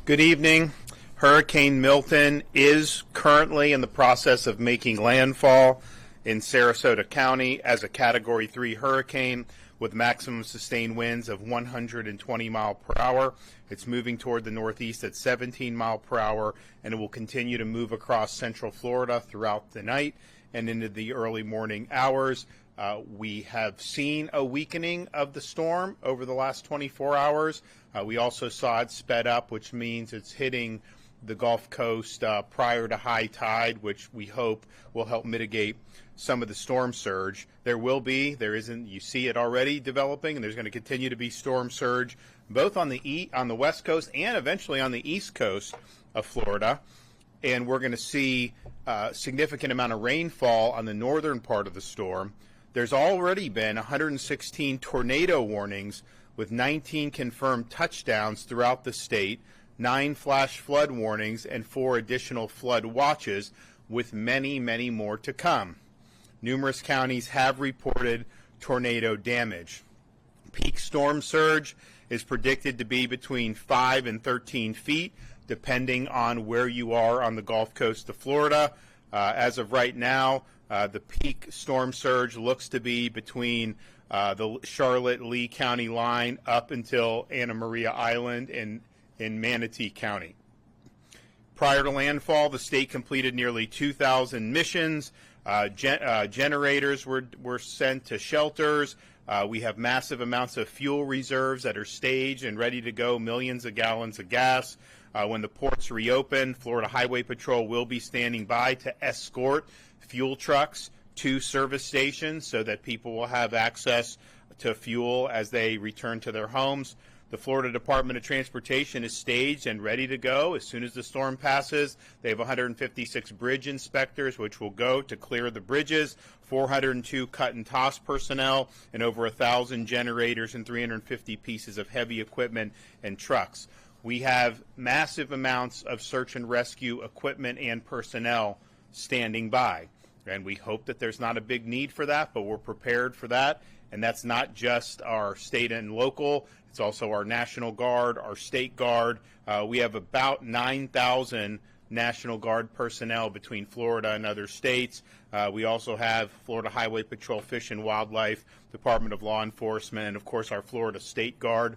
Good evening. Hurricane Milton is currently in the process of making landfall in Sarasota County as a Category 3 hurricane with maximum sustained winds of 120 mile per hour. It's moving toward the northeast at 17 mile per hour, and it will continue to move across central Florida throughout the night and into the early morning hours. We have seen a weakening of the storm over the last 24 hours. We also saw it sped up, which means it's hitting the Gulf Coast prior to high tide, which we hope will help mitigate some of the storm surge. You see it already developing, and there's going to continue to be storm surge both on the west coast and eventually on the east coast of Florida. And we're going to see a significant amount of rainfall on the northern part of the storm. There's already been 116 tornado warnings with 19 confirmed touchdowns throughout the state, 9 flash flood warnings, and 4 additional flood watches, with many, many more to come. Numerous counties have reported tornado damage. Peak storm surge is predicted to be between 5 and 13 feet, depending on where you are on the Gulf Coast of Florida. As of right now, the peak storm surge looks to be between the Charlotte-Lee County line up until Anna Maria Island in Manatee County. Prior to landfall, the state completed nearly 2,000 missions. Generators were sent to shelters. We have massive amounts of fuel reserves that are staged and ready to go, millions of gallons of gas. When the ports reopen, Florida Highway Patrol will be standing by to escort fuel trucks to service stations so that people will have access to fuel as they return to their homes. The Florida Department of Transportation is staged and ready to go as soon as the storm passes. They have 156 bridge inspectors, which will go to clear the bridges, 402 cut and toss personnel, and over 1,000 generators and 350 pieces of heavy equipment and trucks. We have massive amounts of search and rescue equipment and personnel standing by. And we hope that there's not a big need for that, but we're prepared for that. And that's not just our state and local. It's also our National Guard, our State Guard. We have about 9,000 National Guard personnel between Florida and other states. We also have Florida Highway Patrol, Fish and Wildlife, Department of Law Enforcement, and, of course, our Florida State Guard.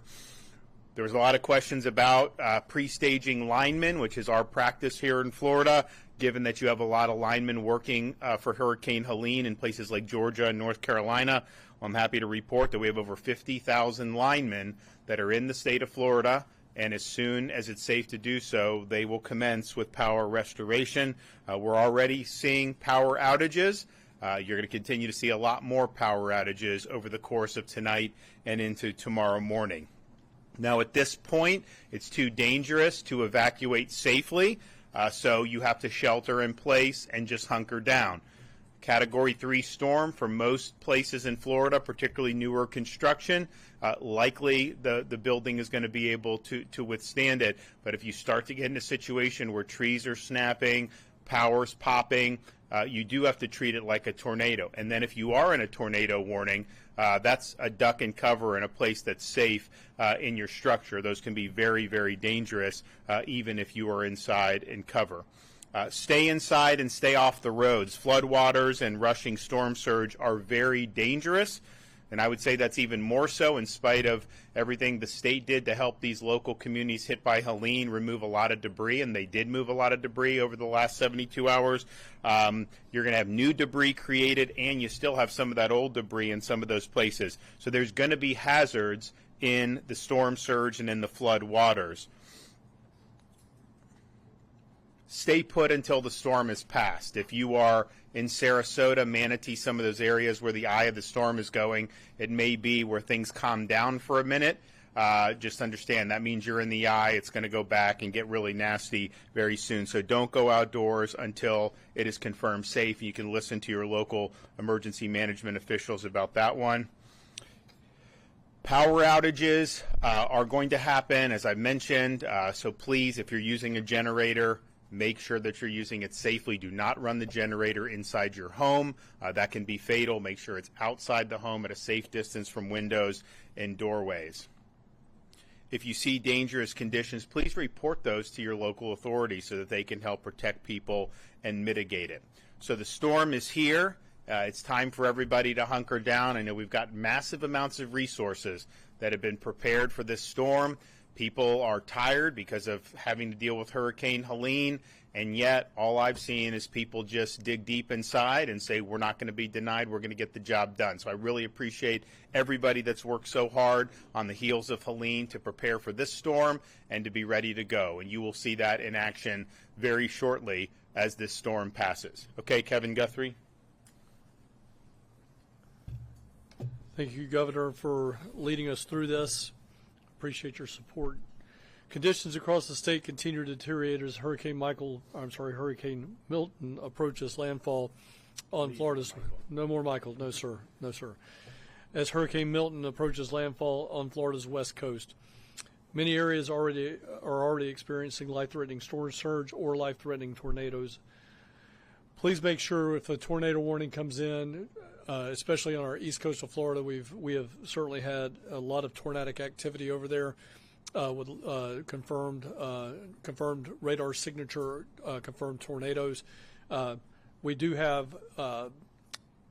There was a lot of questions about pre-staging linemen, which is our practice here in Florida, given that you have a lot of linemen working for Hurricane Helene in places like Georgia and North Carolina. I'm happy to report that we have over 50,000 linemen that are in the state of Florida, and as soon as it's safe to do so, they will commence with power restoration. We're already seeing power outages. You're going to continue to see a lot more power outages over the course of tonight and into tomorrow morning. Now, at this point, it's too dangerous to evacuate safely, so you have to shelter in place and just hunker down. Category 3 storm for most places in Florida, particularly newer construction, likely the building is going to be able to withstand it. But if you start to get in a situation where trees are snapping, power's popping, you do have to treat it like a tornado. And then if you are in a tornado warning, that's a duck and cover in a place that's safe in your structure. Those can be very, very dangerous, even if you are inside in cover. Stay inside and stay off the roads. Floodwaters and rushing storm surge are very dangerous, and I would say that's even more so in spite of everything the state did to help these local communities hit by Helene remove a lot of debris, and they did move a lot of debris over the last 72 hours. You're going to have new debris created, and you still have some of that old debris in some of those places. So there's going to be hazards in the storm surge and in the flood waters. Stay put until the storm is passed. If you are in Sarasota, Manatee, some of those areas where the eye of the storm is going, it may be where things calm down for a minute. Just understand that means you're in the eye. It's going to go back and get really nasty very soon. So don't go outdoors until it is confirmed safe. You can listen to your local emergency management officials about that one. Power outages are going to happen, as I mentioned. So please, if you're using a generator, make sure that you're using it safely. Do not run the generator inside your home. That can be fatal. Make sure it's outside the home at a safe distance from windows and doorways. If you see dangerous conditions, please report those to your local authorities so that they can help protect people and mitigate it. So the storm is here. It's time for everybody to hunker down. I know we've got massive amounts of resources that have been prepared for this storm. People are tired because of having to deal with Hurricane Helene, and yet all I've seen is people just dig deep inside and say, we're not going to be denied, we're going to get the job done. So I really appreciate everybody that's worked so hard on the heels of Helene to prepare for this storm and to be ready to go. And you will see that in action very shortly as this storm passes. Okay, Kevin Guthrie. Thank you, Governor, for leading us through this. Appreciate your support. Conditions across the state continue to deteriorate as Hurricane Milton approaches landfall on Florida's. No more Michael. No, sir. No, sir. As Hurricane Milton approaches landfall on Florida's west coast, many areas are already experiencing life-threatening storm surge or life-threatening tornadoes. Please make sure if a tornado warning comes in, especially on our east coast of Florida, we have certainly had a lot of tornadic activity over there with confirmed radar signature, confirmed tornadoes. We do have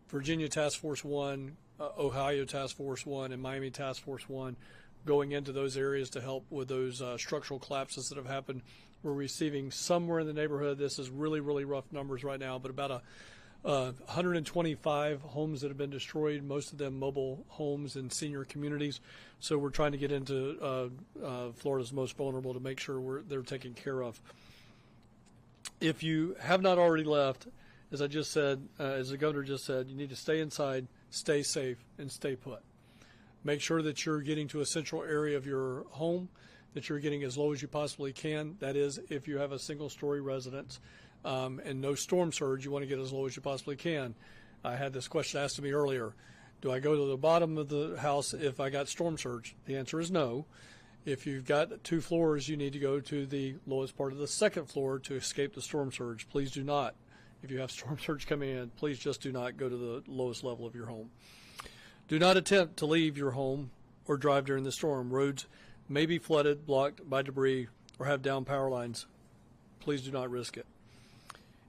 Virginia Task Force 1, Ohio Task Force 1, and Miami Task Force 1 going into those areas to help with those structural collapses that have happened. We're receiving somewhere in the neighborhood, this is really, really rough numbers right now, but about 125 homes that have been destroyed, most of them mobile homes in senior communities. So we're trying to get into Florida's most vulnerable to make sure they're taken care of. If you have not already left, as I just said, as the governor just said, you need to stay inside, stay safe, and stay put. Make sure that you're getting to a central area of your home, that you're getting as low as you possibly can. That is, if you have a single-story residence and no storm surge, you want to get as low as you possibly can. I had this question asked to me earlier. Do I go to the bottom of the house if I got storm surge? The answer is no. If you've got 2 floors, you need to go to the lowest part of the second floor to escape the storm surge. Please do not. If you have storm surge coming in, please just do not go to the lowest level of your home. Do not attempt to leave your home or drive during the storm. Roads may be flooded, blocked by debris, or have down power lines. Please do not risk it.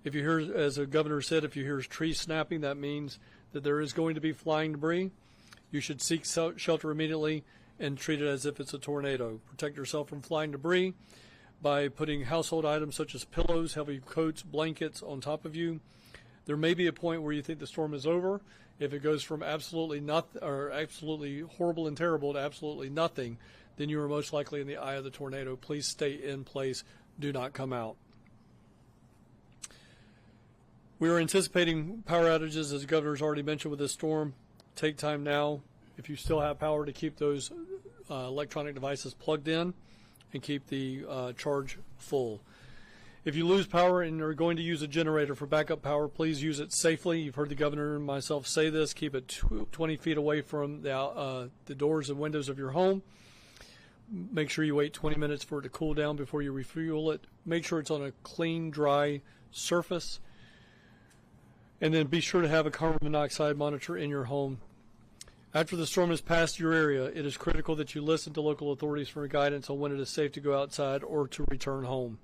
If you hear, as the governor said, if you hear trees snapping, that means that there is going to be flying debris. You should seek shelter immediately and treat it as if it's a tornado. Protect yourself from flying debris by putting household items such as pillows, heavy coats, blankets on top of you. There may be a point where you think the storm is over. If it goes from absolutely nothing or absolutely horrible and terrible to absolutely nothing, then you are most likely in the eye of the tornado. Please stay in place. Do not come out. We are anticipating power outages, as the governor's already mentioned, with this storm. Take time now, if you still have power, to keep those electronic devices plugged in and keep the charge full. If you lose power and are going to use a generator for backup power, please use it safely. You've heard the governor and myself say this. Keep it 20 feet away from the doors and windows of your home. Make sure you wait 20 minutes for it to cool down before you refuel it. Make sure it's on a clean, dry surface. And then be sure to have a carbon monoxide monitor in your home. After the storm has passed your area, it is critical that you listen to local authorities for guidance on when it is safe to go outside or to return home.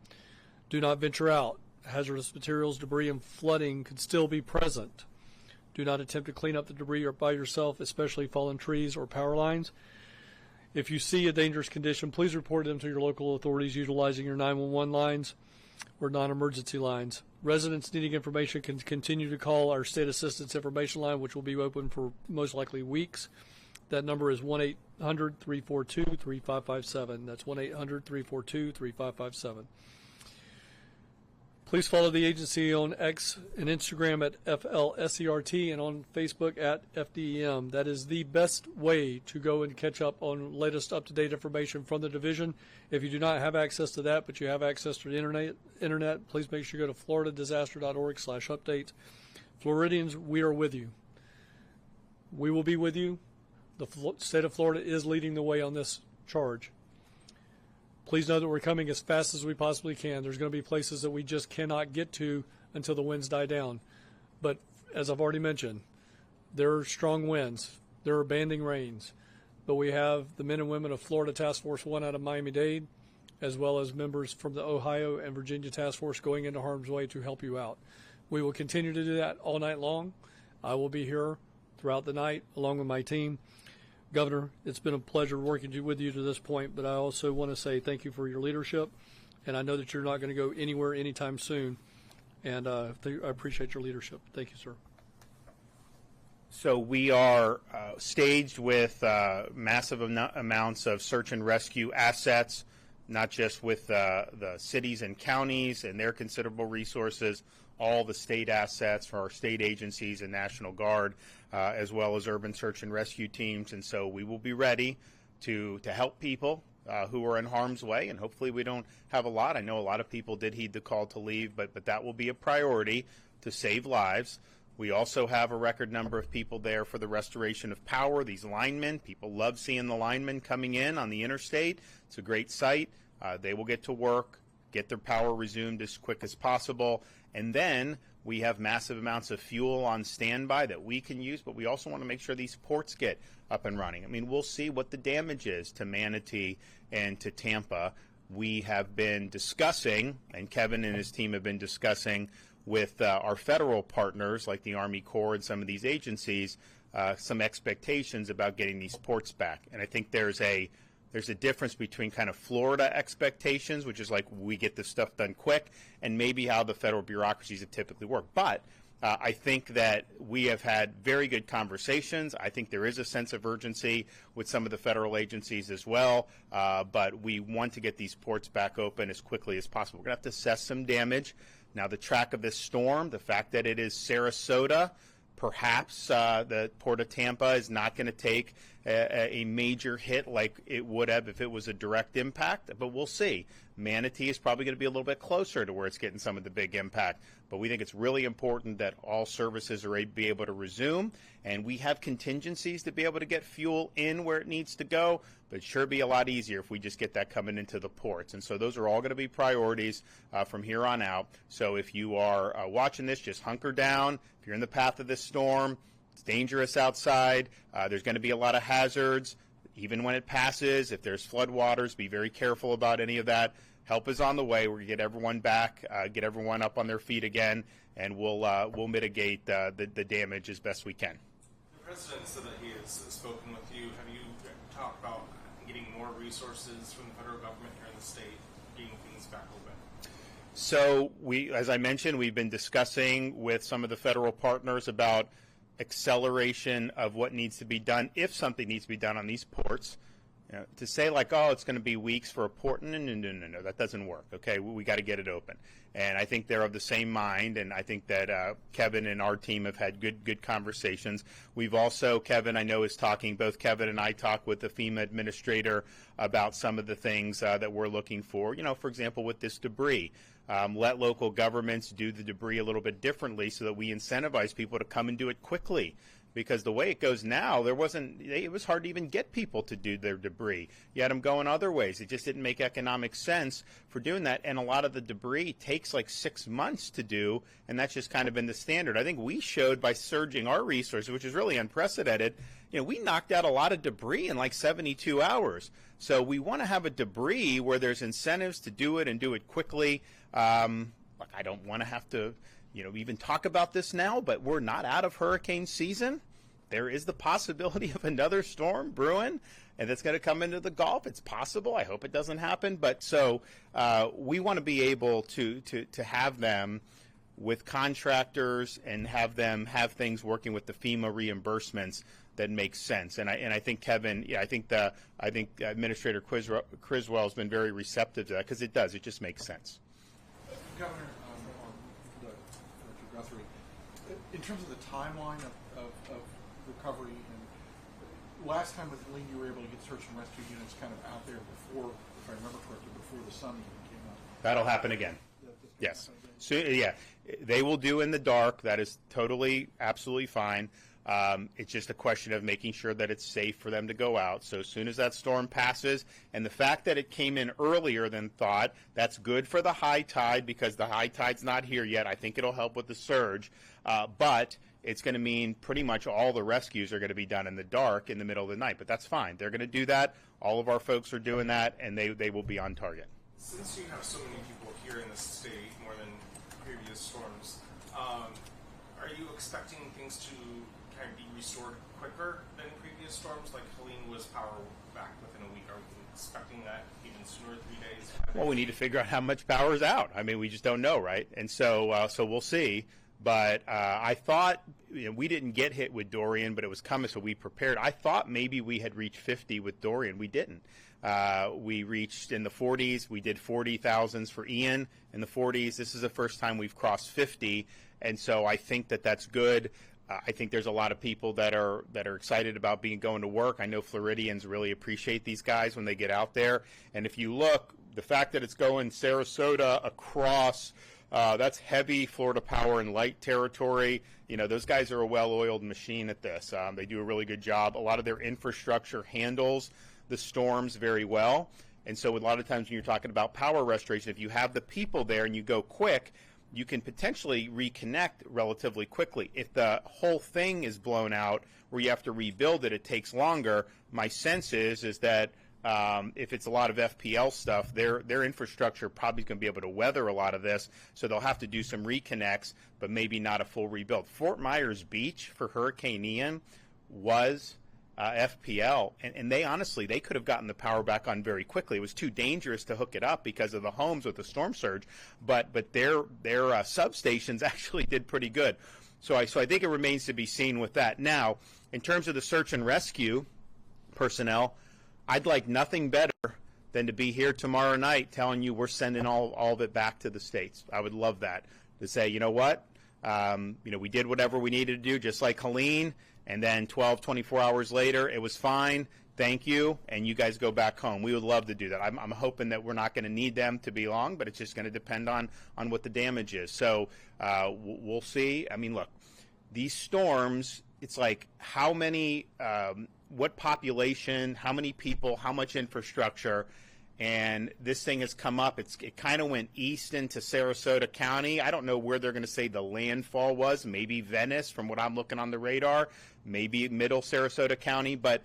Do not venture out. Hazardous materials, debris, and flooding could still be present. Do not attempt to clean up the debris by yourself, especially fallen trees or power lines. If you see a dangerous condition, please report them to your local authorities utilizing your 911 lines or non-emergency lines. Residents needing information can continue to call our State Assistance Information Line, which will be open for most likely weeks. That number is 1-800-342-3557. That's 1-800-342-3557. Please follow the agency on X and Instagram at FLSERT and on Facebook at FDEM. That is the best way to go and catch up on latest up-to-date information from the division. If you do not have access to that, but you have access to the internet, please make sure you go to floridadisaster.org/updates. Floridians, we are with you. We will be with you. The state of Florida is leading the way on this charge. Please know that we're coming as fast as we possibly can. There's going to be places that we just cannot get to until the winds die down. But as I've already mentioned, there are strong winds. There are banding rains. but we have the men and women of Florida Task Force 1 out of Miami-Dade, as well as members from the Ohio and Virginia Task Force going into harm's way to help you out. We will continue to do that all night long. I will be here throughout the night along with my team. Governor, it's been a pleasure working with you to this point, but I also want to say thank you for your leadership, and I know that you're not going to go anywhere anytime soon, and I appreciate your leadership. Thank you, sir. So we are staged with massive amounts of search and rescue assets, not just with the cities and counties and their considerable resources, all the state assets for our state agencies and National Guard, as well as urban search and rescue teams. And so we will be ready to help people who are in harm's way, and hopefully we don't have a lot. I know a lot of people did heed the call to leave, but that will be a priority to save lives. We also have a record number of people there for the restoration of power, these linemen. People love seeing the linemen coming in on the interstate. It's a great sight. They will get to work, get their power resumed as quick as possible. And then we have massive amounts of fuel on standby that we can use, but we also want to make sure these ports get up and running. I mean, we'll see what the damage is to Manatee and to Tampa. We have been discussing, and Kevin and his team have been discussing with our federal partners like the Army Corps and some of these agencies, some expectations about getting these ports back. And I think there's a difference between kind of Florida expectations, which is like we get this stuff done quick, and maybe how the federal bureaucracies have typically worked. But I think that we have had very good conversations. I think there is a sense of urgency with some of the federal agencies as well, but we want to get these ports back open as quickly as possible. We're going to have to assess some damage. Now, the track of this storm, the fact that it is Sarasota, perhaps the Port of Tampa is not going to take a major hit like it would have if it was a direct impact, but we'll see. Manatee is probably going to be a little bit closer to where it's getting some of the big impact, but we think it's really important that all services are be able to resume, and we have contingencies to be able to get fuel in where it needs to go, but it sure be a lot easier if we just get that coming into the ports. And so those are all going to be priorities from here on out. So if you are watching this, just hunker down. If you're in the path of this storm, it's dangerous outside. There's going to be a lot of hazards. Even when it passes, if there's floodwaters, be very careful about any of that. Help is on the way. We're going to get everyone back, get everyone up on their feet again, and we'll mitigate the damage as best we can. The president said that he has spoken with you. Have you talked about getting more resources from the federal government here in the state, getting things back open? So as I mentioned, we've been discussing with some of the federal partners about acceleration of what needs to be done if something needs to be done on these ports. You know, to say like, oh, it's going to be weeks for a port, no, that doesn't work. Okay, we got to get it open. And I think they're of the same mind, and I think that Kevin and our team have had good conversations. We've also, Kevin, I know, is talking, both Kevin and I talk with the FEMA administrator about some of the things that we're looking for. You know, for example, with this debris. Let local governments do the debris a little bit differently so that we incentivize people to come and do it quickly. Because the way it goes now, it was hard to even get people to do their debris. You had them going other ways. It just didn't make economic sense for doing that. And a lot of the debris takes like 6 months to do, and that's just kind of been the standard. I think we showed by surging our resources, which is really unprecedented, you know, we knocked out a lot of debris in like 72 hours. So we want to have a debris where there's incentives to do it and do it quickly. Look, I don't want to have to even talk about this now, but we're not out of hurricane season. There is the possibility of another storm brewing, and that's going to come into the Gulf. It's possible. I hope it doesn't happen. But so we want to be able to have them with contractors and have them have things working with the FEMA reimbursements that makes sense. And I think Kevin, I think Administrator Criswell has been very receptive to that because it does. It just makes sense. Governor, Guthrie, in terms of the timeline of recovery, and last time with Helene, you were able to get search and rescue units kind of out there before, if I remember correctly, before the sun even came up. That'll happen again. Yes. So, yeah, they will do in the dark. That is totally, absolutely fine. It's just a question of making sure that it's safe for them to go out. So as soon as that storm passes, and the fact that it came in earlier than thought, that's good for the high tide because the high tide's not here yet. I think it'll help with the surge. But it's going to mean pretty much all the rescues are going to be done in the dark in the middle of the night. But that's fine. They're going to do that. All of our folks are doing that, and they will be on target. Since you have so many people here in the state, more than previous storms, are you expecting things to kind of be restored quicker than previous storms? Like Helene was power back within a week. Are we expecting that even sooner, 3 days? Well, we need to figure out how much power is out. I mean, we just don't know, right? And so we'll see. But I thought, we didn't get hit with Dorian, but it was coming, so we prepared. I thought maybe we had reached 50 with Dorian. We didn't. We reached in the 40s. We did 40,000s for Ian in the 40s. This is the first time we've crossed 50, and so I think that that's good. I think there's a lot of people that are excited about going to work. I know Floridians really appreciate these guys when they get out there. And if you look, the fact that it's going Sarasota across, that's heavy Florida Power and Light territory. Those guys are a well-oiled machine at this. They do a really good job. A lot of their infrastructure handles the storms very well. And so a lot of times when you're talking about power restoration, if you have the people there and you go quick, you can potentially reconnect relatively quickly. If the whole thing is blown out where you have to rebuild it, it takes longer. My sense is that if it's a lot of FPL stuff, their infrastructure probably is going to be able to weather a lot of this, so they'll have to do some reconnects, but maybe not a full rebuild. Fort Myers Beach for Hurricane Ian was FPL, and they could have gotten the power back on very quickly. It was too dangerous to hook it up because of the homes with the storm surge, but their substations actually did pretty good. So I think it remains to be seen with that. Now, in terms of the search and rescue personnel, I'd like nothing better than to be here tomorrow night telling you we're sending all of it back to the states. I would love that, to say, you know what, we did whatever we needed to do, just like Helene. And then 12, 24 hours later, it was fine. Thank you. And you guys go back home. We would love to do that. I'm hoping that we're not going to need them to be long, but it's just going to depend on what the damage is. So we'll see. I mean, look, these storms, it's like how many, what population, how many people, how much infrastructure. And this thing has come up. It kind of went east into Sarasota County. I don't know where they're going to say the landfall was. Maybe Venice, from what I'm looking on the radar. Maybe middle Sarasota County. But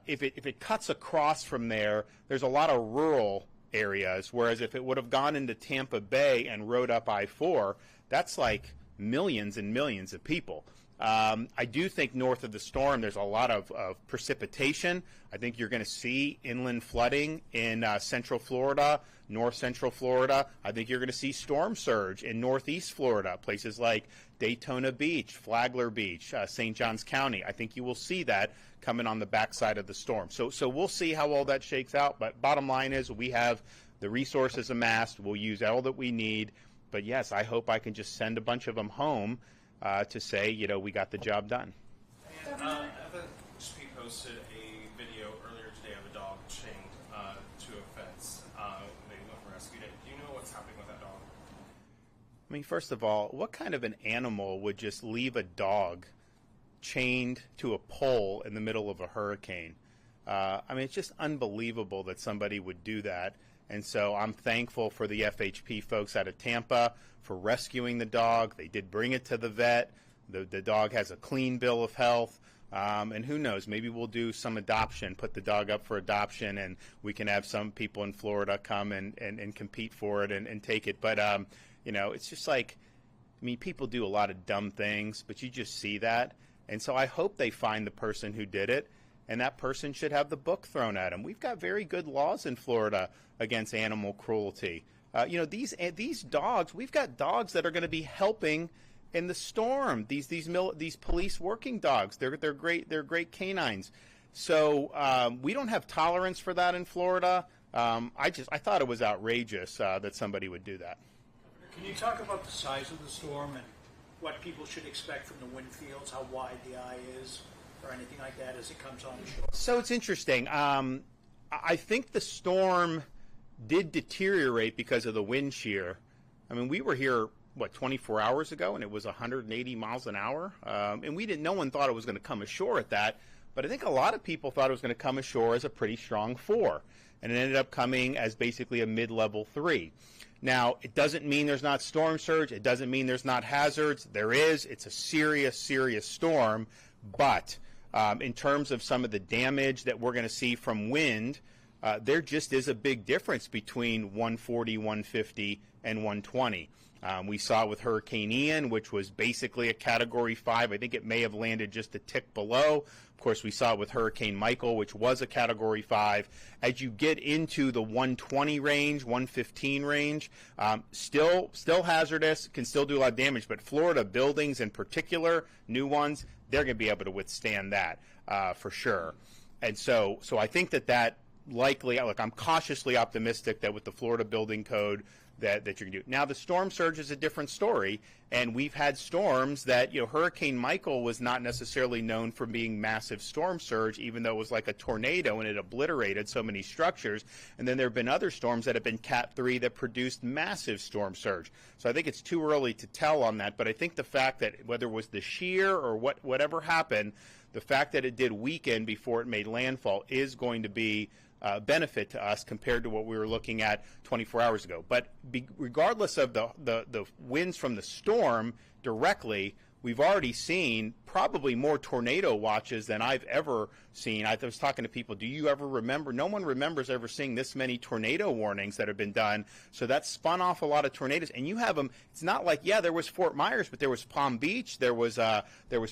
if it cuts across from there, there's a lot of rural areas. Whereas if it would have gone into Tampa Bay and rode up I-4, that's like millions and millions of people. I do think north of the storm there's a lot of precipitation. I think you're going to see inland flooding in central Florida, north central Florida. I think you're going to see storm surge in northeast Florida, places like Daytona Beach, Flagler Beach, St. Johns County. I think you will see that coming on the backside of the storm. So we'll see how all that shakes out. But bottom line is we have the resources amassed. We'll use all that we need. But, yes, I hope I can just send a bunch of them home to say, we got the job done. And FHP posted a video earlier today of a dog chained to a fence. They went and rescued it. Do you know what's happening with that dog? I mean, first of all, what kind of an animal would just leave a dog chained to a pole in the middle of a hurricane? I mean, it's just unbelievable that somebody would do that. And so I'm thankful for the FHP folks out of Tampa for rescuing the dog. They did bring it to the vet. The dog has a clean bill of health. And who knows, maybe we'll do some adoption, put the dog up for adoption, and we can have some people in Florida come and compete for it and take it. But, it's just like, I mean, people do a lot of dumb things, but you just see that. And so I hope they find the person who did it, and that person should have the book thrown at them. We've got very good laws in Florida against animal cruelty. These dogs, we've got dogs that are going to be helping in the storm. These police working dogs, they're great. They're great canines. So we don't have tolerance for that in Florida. I thought it was outrageous that somebody would do that. Can you talk about the size of the storm and what people should expect from the wind fields, how wide the eye is, or anything like that as it comes on the shore? So it's interesting. I think the storm did deteriorate because of the wind shear. I mean, we were here, 24 hours ago, and it was 180 miles an hour. And no one thought it was going to come ashore at that. but I think a lot of people thought it was going to come ashore as a pretty strong 4, and it ended up coming as basically a mid-level 3. Now, it doesn't mean there's not storm surge. It doesn't mean there's not hazards. There is. It's a serious, serious storm. But in terms of some of the damage that we're going to see from wind, there just is a big difference between 140, 150, and 120. We saw it with Hurricane Ian, which was basically a Category 5. I think it may have landed just a tick below. Of course, we saw it with Hurricane Michael, which was a Category 5. As you get into the 120 range, 115 range, still hazardous, can still do a lot of damage. But Florida buildings in particular, new ones, they're going to be able to withstand that for sure. And so I think that likely, look, I'm cautiously optimistic that with the Florida building code that you're going to do. Now, the storm surge is a different story, and we've had storms that, Hurricane Michael was not necessarily known for being massive storm surge, even though it was like a tornado and it obliterated so many structures. And then there have been other storms that have been Cat 3 that produced massive storm surge. So I think it's too early to tell on that, but I think the fact that whether it was the shear or whatever happened, the fact that it did weaken before it made landfall is going to be benefit to us compared to what we were looking at 24 hours ago. But regardless of the winds from the storm directly, we've already seen probably more tornado watches than I've ever seen. I was talking to people, do you ever remember? No one remembers ever seeing this many tornado warnings that have been done. So that spun off a lot of tornadoes. And you have them, it's not like, there was Fort Myers, but there was Palm Beach, there was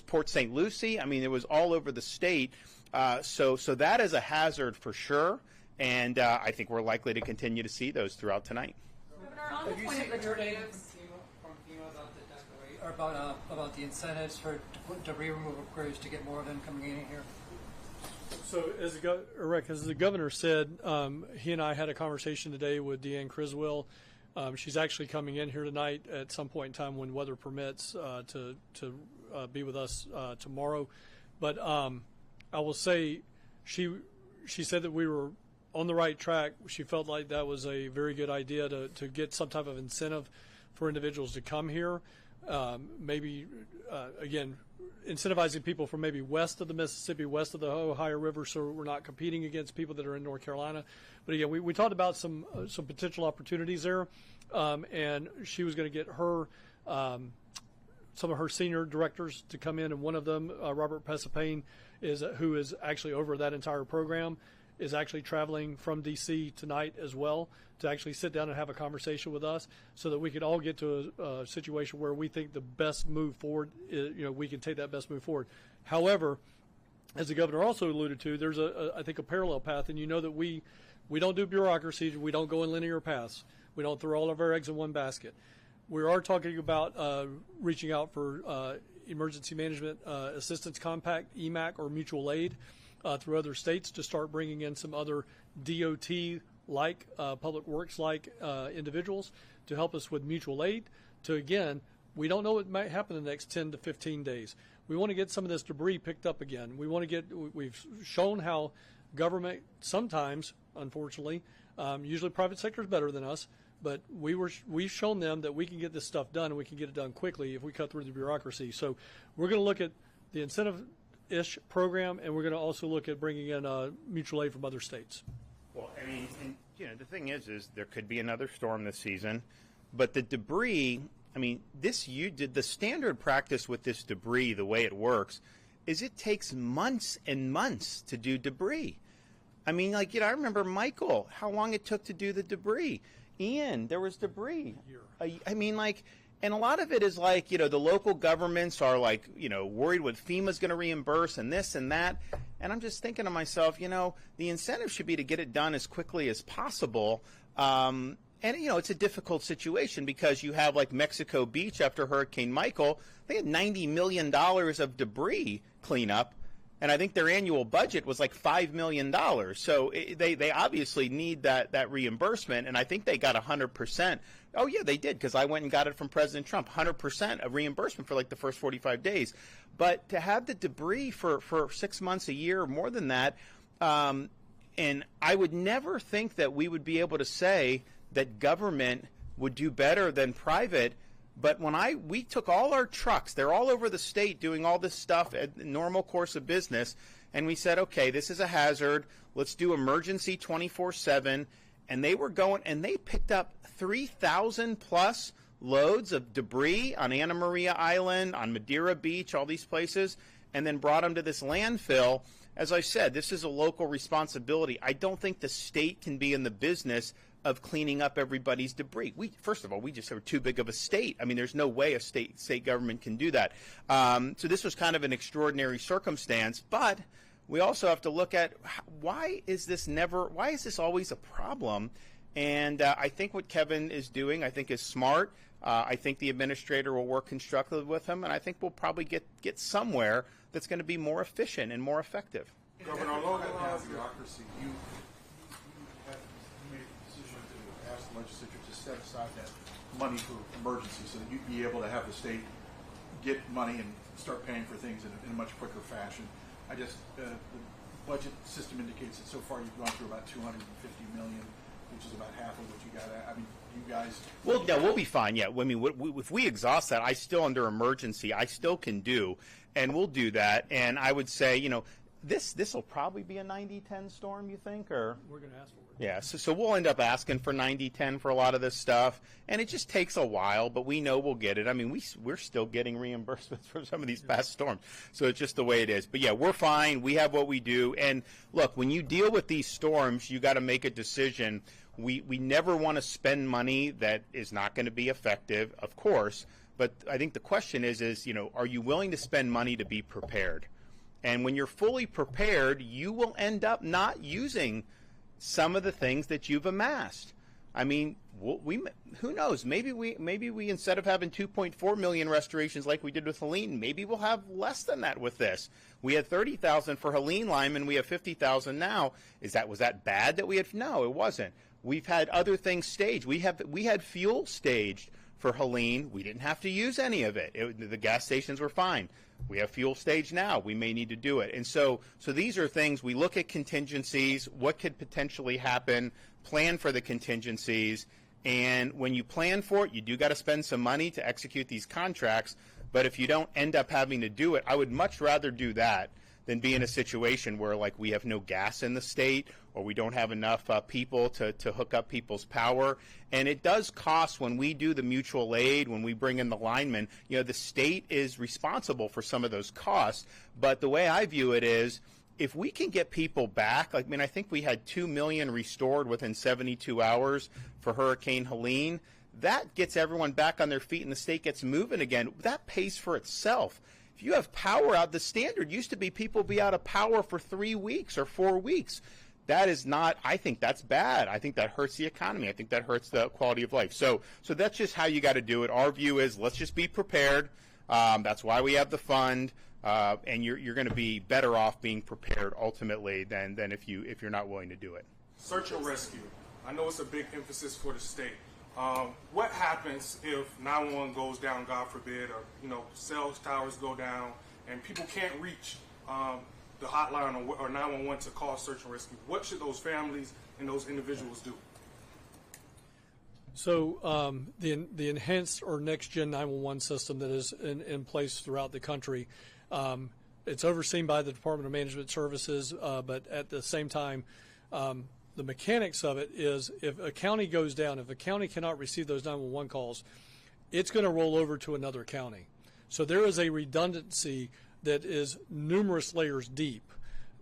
Port St. Lucie. I mean, it was all over the state. So that is a hazard for sure, and I think we're likely to continue to see those throughout tonight. Governor, on the point of the tornadoes, from FEMA about the incentives for debris removal crews to get more of them coming in here? So, as the governor said, he and I had a conversation today with Deanne Criswell. She's actually coming in here tonight at some point in time when weather permits to be with us tomorrow. But I will say she said that we were on the right track. She felt like that was a very good idea to get some type of incentive for individuals to come here. Maybe, again, incentivizing people from maybe west of the Mississippi, west of the Ohio River, so we're not competing against people that are in North Carolina. But again, we talked about some potential opportunities there, and she was going to get her some of her senior directors to come in, and one of them, Robert Pesapane, who is actually over that entire program, is actually traveling from D.C. tonight as well to actually sit down and have a conversation with us so that we could all get to a situation where we think the best move forward is, we can take that best move forward. However, as the governor also alluded to, there's I think a parallel path, and that we don't do bureaucracy, we don't go in linear paths, we don't throw all of our eggs in one basket. We are talking about reaching out for Emergency Management Assistance Compact, EMAC, or mutual aid through other states to start bringing in some other DOT-like, public works-like individuals to help us with mutual aid. Again, we don't know what might happen in the next 10 to 15 days. We want to get some of this debris picked up again. We've shown how government sometimes, unfortunately, usually private sector is better than us, but we've shown them that we can get this stuff done, and we can get it done quickly if we cut through the bureaucracy. So we're going to look at the incentive-ish program, and we're going to also look at bringing in mutual aid from other states. Well, I mean, the thing is there could be another storm this season, but the debris, I mean, the standard practice with this debris, the way it works, is it takes months and months to do debris. I mean, I remember Michael, how long it took to do the debris. Ian, there was debris. And a lot of it is the local governments are worried what FEMA's going to reimburse and this and that. And I'm just thinking to myself, the incentive should be to get it done as quickly as possible. And it's a difficult situation because you have Mexico Beach after Hurricane Michael. They had $90 million of debris cleanup. And I think their annual budget was $5 million. So they obviously need that reimbursement. And I think they got 100%. Oh, yeah, they did, because I went and got it from President Trump, 100% of reimbursement for the first 45 days. But to have the debris for 6 months, a year, or more than that, and I would never think that we would be able to say that government would do better than private. But we took all our trucks, they're all over the state doing all this stuff at the normal course of business, and we said, okay, this is a hazard. Let's do emergency 24/7. And they were going, and they picked up 3,000 plus loads of debris on Anna Maria Island, on Madeira Beach, all these places, and then brought them to this landfill. As I said, this is a local responsibility. I don't think the state can be in the business of cleaning up everybody's debris. First of all, we just are too big of a state. I mean, there's no way a state government can do that. So this was kind of an extraordinary circumstance, but we also have to look at why is this always a problem? And I think what Kevin is doing, I think, is smart. I think the administrator will work constructively with him, and I think we'll probably get somewhere that's going to be more efficient and more effective. Governor, along the lines of bureaucracy, you made the decision to ask the legislature to set aside that money for emergency so that you'd be able to have the state get money and start paying for things in a much quicker fashion. The budget system indicates that so far you've gone through about $250 million, which is about half of what you got. I mean, you guys. Well, no, we'll be fine. Yeah, I mean, if we exhaust that, I still under emergency, I still can do, and we'll do that. And I would say, this will probably be a 90-10 storm, you think, or We're going to ask for it. yeah. So we'll end up asking for 90-10 for a lot of this stuff, and it just takes a while, but we know we'll get it. I mean, we're still getting reimbursements for some of these past storms, so it's just the way it is. But yeah, we're fine. We have what we do, and look, when you deal with these storms, you got to make a decision. We never want to spend money that is not going to be effective, of course. But I think the question is, are you willing to spend money to be prepared? And when you're fully prepared, you will end up not using some of the things that you've amassed. I mean, who knows? Maybe we instead of having 2.4 million restorations like we did with Helene, maybe we'll have less than that with this. We had 30,000 for Helene Lyman, we have 50,000 now. Was that bad that we had? No, it wasn't. We've had other things staged. We had fuel staged for Helene. We didn't have to use any of it. The gas stations were fine. We have fuel staged now. We may need to do it. And so these are things we look at contingencies, what could potentially happen, plan for the contingencies, and when you plan for it, you do got to spend some money to execute these contracts. But if you don't end up having to do it, I would much rather do that than be in a situation where we have no gas in the state or we don't have enough people to hook up people's power. And it does cost when we do the mutual aid, when we bring in the linemen, the state is responsible for some of those costs. But the way I view it is, if we can get people back, I think we had 2 million restored within 72 hours for Hurricane Helene. That gets everyone back on their feet and the state gets moving again. That pays for itself. If you have power out, the standard used to be people be out of power for 3 weeks or 4 weeks. That is not, I think that's bad. I think that hurts the economy. I think that hurts the quality of life. So that's just how you got to do it. Our view is let's just be prepared. That's why we have the fund. And you're going to be better off being prepared ultimately than if you're not willing to do it. Search and rescue. I know it's a big emphasis for the state. What happens if 911 goes down, God forbid, or cell towers go down, and people can't reach the hotline or 911 to call search and rescue? What should those families and those individuals do? So the enhanced or next gen 911 system that is in place throughout the country, it's overseen by the Department of Management Services, but at the same time, the mechanics of it is if a county goes down, if a county cannot receive those 911 calls, it's going to roll over to another county. So there is a redundancy that is numerous layers deep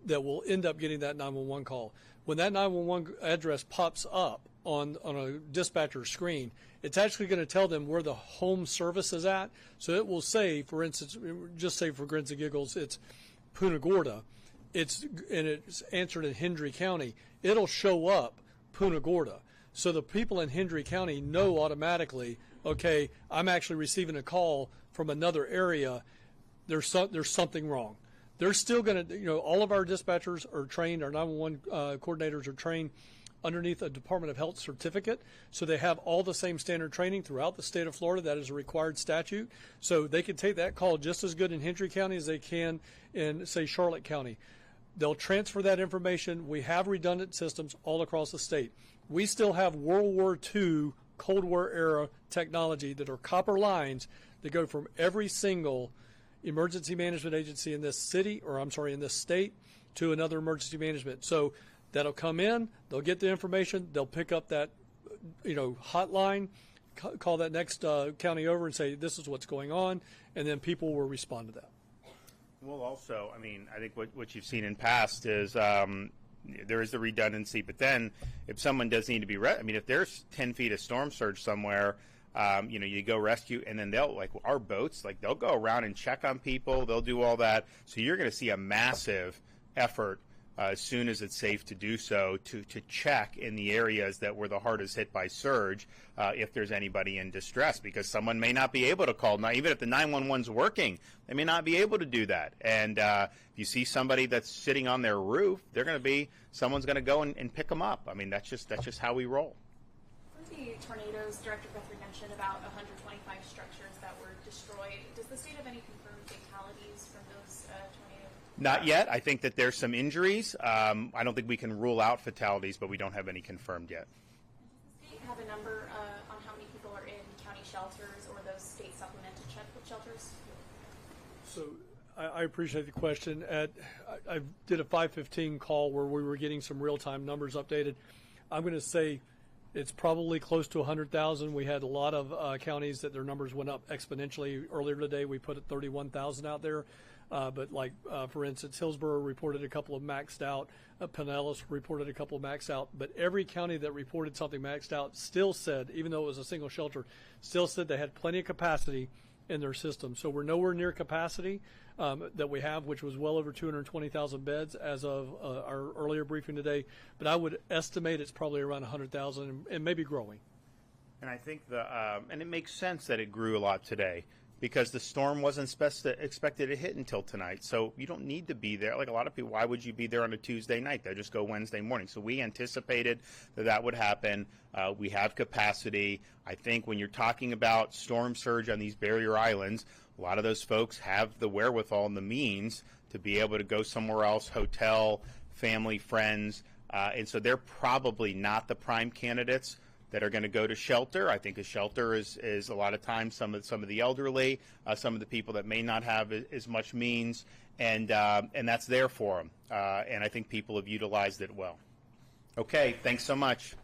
that will end up getting that 911 call. When that 911 address pops up on a dispatcher screen, it's actually going to tell them where the home service is at. So it will say, for instance, just say for grins and giggles, it's Punta Gorda. It's answered in Hendry County. It'll show up Punta Gorda. So the people in Hendry County know automatically, okay, I'm actually receiving a call from another area. There's something wrong. They're still going to, all of our dispatchers are trained, our 911 coordinators are trained underneath a Department of Health certificate. So they have all the same standard training throughout the state of Florida. That is a required statute. So they can take that call just as good in Hendry County as they can in, say, Charlotte County. They'll transfer that information. We have redundant systems all across the state. We still have World War II, Cold War era technology that are copper lines that go from every single emergency management agency in this city, in this state, to another emergency management. So that'll come in, they'll get the information, they'll pick up that, hotline, call that next county over and say, this is what's going on, and then people will respond to that. Well, also, I mean, I think what you've seen in past is there is the redundancy, but then if someone does need to be, if there's 10 feet of storm surge somewhere, you go rescue, and then they'll, like our boats, like they'll go around and check on people, they'll do all that. So you're going to see a massive effort as soon as it's safe to do so to check in the areas that were the hardest hit by surge if there's anybody in distress, because someone may not be able to call. Now, even if the 911's working, they may not be able to do that. And if you see somebody that's sitting on their roof, someone's going to go and pick them up. I mean, that's just how we roll. For the tornadoes, Director Guthrie mentioned about 125 structures that were destroyed. Does the state have any confirmed fatalities from those tornadoes? Not yet. I think that there's some injuries. I don't think we can rule out fatalities, but we don't have any confirmed yet. Does the state have a number on how many people are in county shelters or those state supplemental shelters? So I appreciate the question. I did a 5:15 call where we were getting some real-time numbers updated. I'm going to say it's probably close to 100,000. We had a lot of counties that their numbers went up exponentially. Earlier today, we put 31,000 out there. But for instance, Hillsborough reported a couple of maxed out. Pinellas reported a couple of maxed out. But every county that reported something maxed out still said, even though it was a single shelter, still said they had plenty of capacity in their system. So we're nowhere near capacity that we have, which was well over 220,000 beds as of our earlier briefing today. But I would estimate it's probably around 100,000 and maybe growing. And I think and it makes sense that it grew a lot today, because the storm wasn't expected to hit until tonight. So you don't need to be there. Like a lot of people, why would you be there on a Tuesday night? They'll just go Wednesday morning. So we anticipated that would happen. We have capacity. I think when you're talking about storm surge on these barrier islands, a lot of those folks have the wherewithal and the means to be able to go somewhere else, hotel, family, friends. And so they're probably not the prime candidates that are going to go to shelter. I think a shelter is a lot of times some of the elderly, some of the people that may not have as much means, and that's there for them. And I think people have utilized it well. Okay, thanks so much.